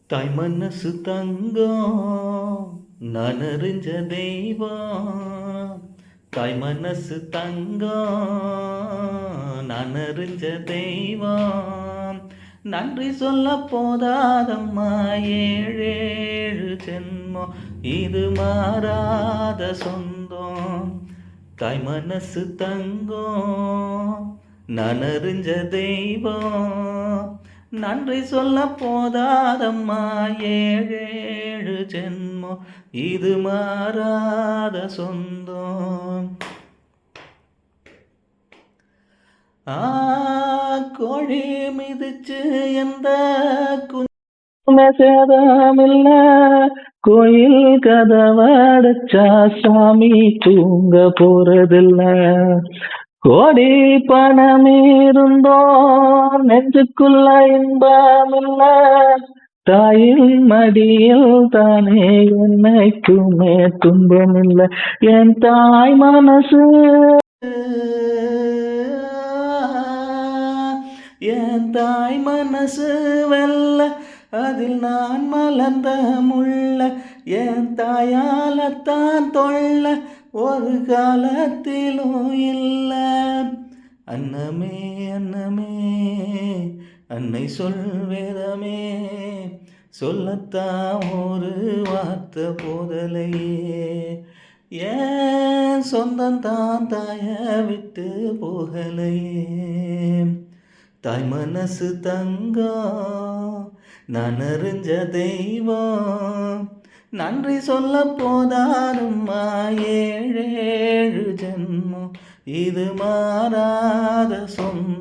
தாய் மனசு தங்கம் நான் அறிஞ்ச தெய்வம். தாய் மனசு தங்கம் நான் அறிஞ்ச தெய்வம். நன்றி சொல்ல போதாதம்மா ஏழேழு ஜென்மம் இது மாறாத சொந்தம். தாய் மனசு தங்கம் நான் அறிஞ்ச தெய்வம். நன்றி சொல்ல போதாதம்மா ஏழேழு ஜென்மம் இது மாறாத சொந்தம். கோழி மிதிச்சு எந்த சேதமில்ல கோயில் கதவடைச்சா சாமி தூங்க போறதில்ல. கோடி பணம் இருந்தோ நெஞ்சுக்குள்ள இன்பமில்ல தாயின் மடியில் தானே என்னைக்குமே துன்பமில்லை. என் தாய் மனசு என் தாய் மனசு வெல்ல அதில் நான் மலர்ந்த முள்ள. என் தாயாலத்தான் தொல்ல ஒரு காலத்திலும் இல்லை. அன்னமே அன்னமே அன்னை சொல் வேதமே சொல்லத்தான் ஒரு வார்த்தை போதலையே. ஏன் சொந்தம் தான் தாய விட்டு போகலையே. தாய் மனசு தங்கம் நான் அறிஞ்ச தெய்வம். நன்றி சொல்ல போதாரும்மா ஏழேழு ஜென்மம் இது மாறாத சொந்தம்.